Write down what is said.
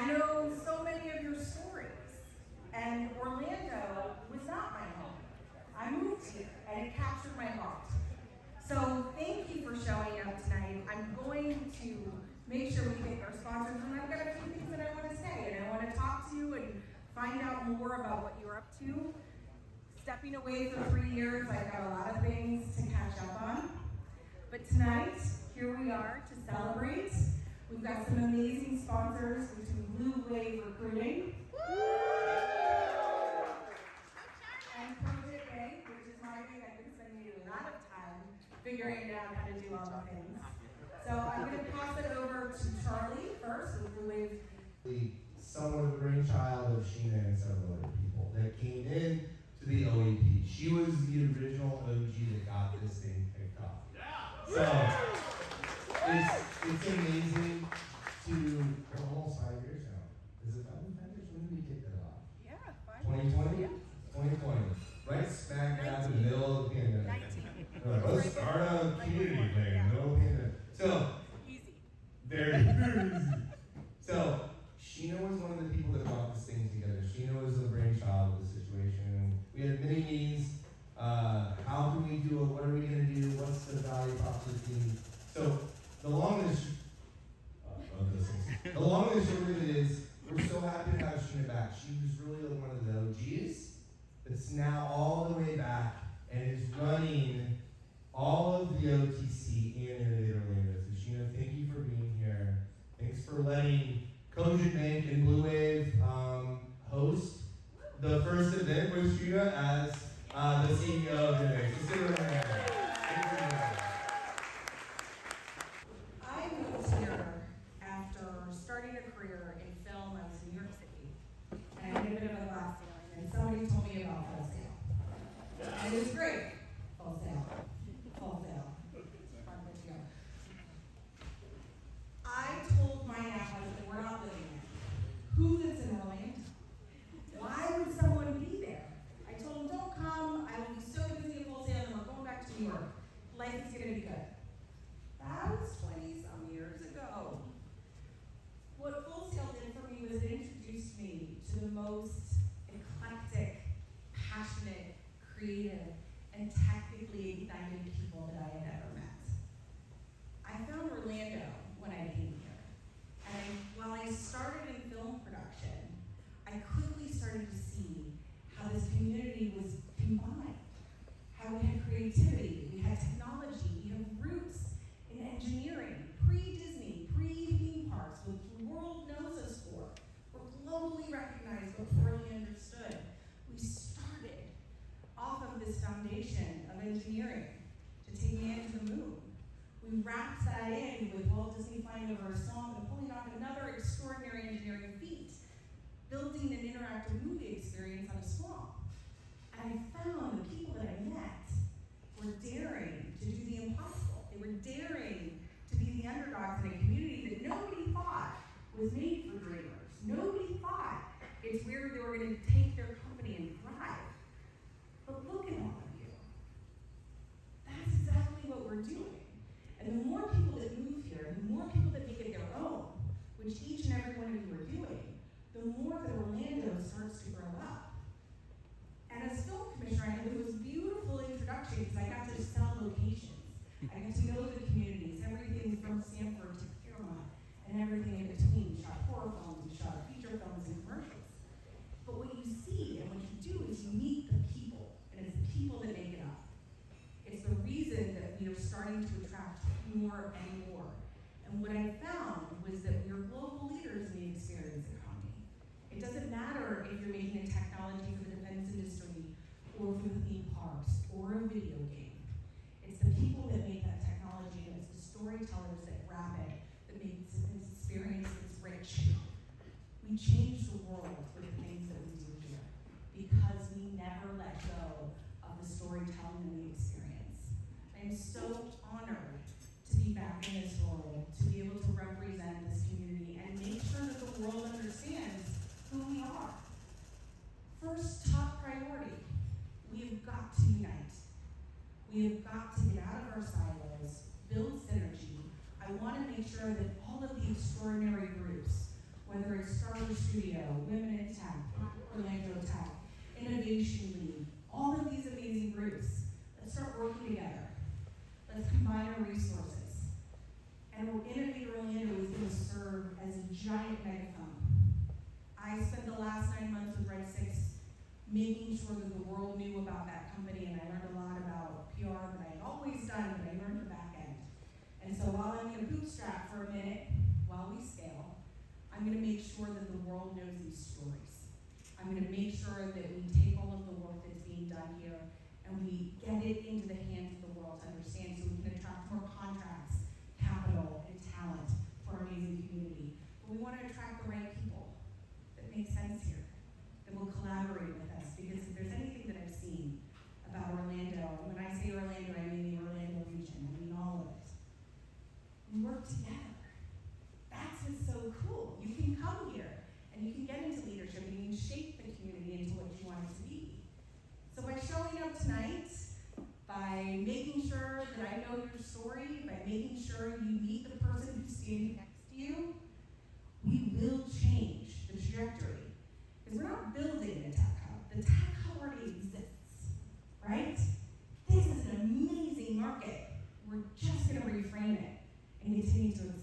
I know so many of your stories, and Orlando was not my home. I moved here, and it captured my heart. So thank you for showing up tonight. I'm going to make sure we thank our sponsors, and I've got a few things that I want to say, and I want to talk to you and find out more about what you're up to. Stepping away for 3 years, I've got a lot of things to catch up on. But tonight, here we are to celebrate. We've got some amazing sponsors between Blue Wave Recruiting and Project A, which is my thing. I've been spending a lot of time figuring out how to do all the things. So I'm going to pass it over to Charlie first with Blue Wave. Somewhat of a brainchild of Sheena and several other people that came in to the OEP. She was the original OG that got this thing kicked off. So it's amazing to almost 5 years now. Is it 5 years? When did we kick that off? Yeah, 2020? Yeah. 2020. Right smack dab in the middle of the pandemic. 19. Let's start a community thing, middle of the pandemic. So, easy. Very easy. So, Sheena was one of the people that brought this thing together. Sheena was the brainchild of the situation. We had many meetings. How can we do it? What are we going to do? What's the value prop to the team? So, the long and short of it is, we're so happy to have Sheena back. She was really like one of the OGs that's now all the way back and is running all of the OTC and Innovate Orlando. So Sheena, thank you for being here. Thanks for letting Cogent Bank and Blue Wave host the first event with Sheena as the CEO of Innovate. So sit around there. I moved here after starting a career in film. I was in New York City, and I did a bit of a glass ceiling, and somebody told me about Full Sail. And it was great. Full Sail. Full Sail. Fun to go. I told my applicants that we're not living there. Who lives in Orlando? Why would someone be there? I told them, don't come. I will be so busy at Full Sail, and we're going back to New York. Life is going to be good. That was 20-some years ago. What Full Sail did for me was it introduced me to the most eclectic, passionate, creative, and technically ignited people that I had ever met. I found Orlando when I came here. And while I started in film production, I quickly started to see how this community was combined. How we had creativity, we had technology, we have roots in engineering, pre-Disney, pre-theme parks, what the world knows us for. We're globally recognized but poorly understood. We started off of this foundation of engineering to take man to the moon. We wrapped that in with Walt Disney flying over a swamp and pulling off another extraordinary engineering feat, building an interactive movie experience on a swamp. And I found the people that I met were daring to do the impossible. They were daring to be the underdogs in a community that nobody thought was made for dreamers. Nobody thought it's where they were going to take their company and thrive. But look at all of you. That's exactly what we're doing. And the more people that move here, and the more people that make it their own, which each and every one of you are doing, the more that Orlando starts to grow up. And as film commissioner, I had the most beautiful introduction because I got to sell locations. I got to know the communities, everything from Sanford to Fairmont, and everything in between. We shot horror films, we shot feature films and commercials. But what you see and what you do is you meet the people, and it's the people that make it up. It's the reason that we are starting to attract more and more. And what I found was that we are global leaders in the experience economy. It doesn't matter if you're making a technology for the defense industry, or for the theme parks, or a video game. It's the people that make that technology, and it's the storytellers that wrap it, that make this experience that's rich. We change the world with the things that we do here, because we never let go of the storytelling and the experience. I am so honored to be back in this role, to be able to represent this community and make sure that the world understands who we are. First top priority, we have got to unite. We have got to get out of our silos, build synergy. I want to make sure that all of the extraordinary groups, whether it's Star Orlando Tech, Innovation League, all of these amazing groups. Let's start working together. Let's combine our resources. And Innovate Orlando is going to serve as a giant megaphone. I spent the last 9 months with Red 6 making sure that the world knew about that company, and I learned a lot about PR that I had always done, but I learned the back end. And so while I'm going to bootstrap for a minute, while we scale, I'm going to make sure that the world knows these stories. I'm going to make sure that we take all of the work that's being done here and we get it into the hands of the world to understand so we can attract more contracts, capital, and talent for our amazing community. But we want to attract the right people that make sense here, that will collaborate with us. Because if there's anything that I've seen about Orlando, and when I say Orlando, I mean the Orlando region, I mean all of it. We work together. That's what's so cool. You can come here and you can get into leadership and you can shape the community into what you want it to be. So by showing up tonight, by making sure that I know your story, by making sure you meet the person who's standing next to you, we will change the trajectory. Because we're not building a tech hub. The tech hub already exists, right? This is an amazing market. We're just going to reframe it and continue to expand.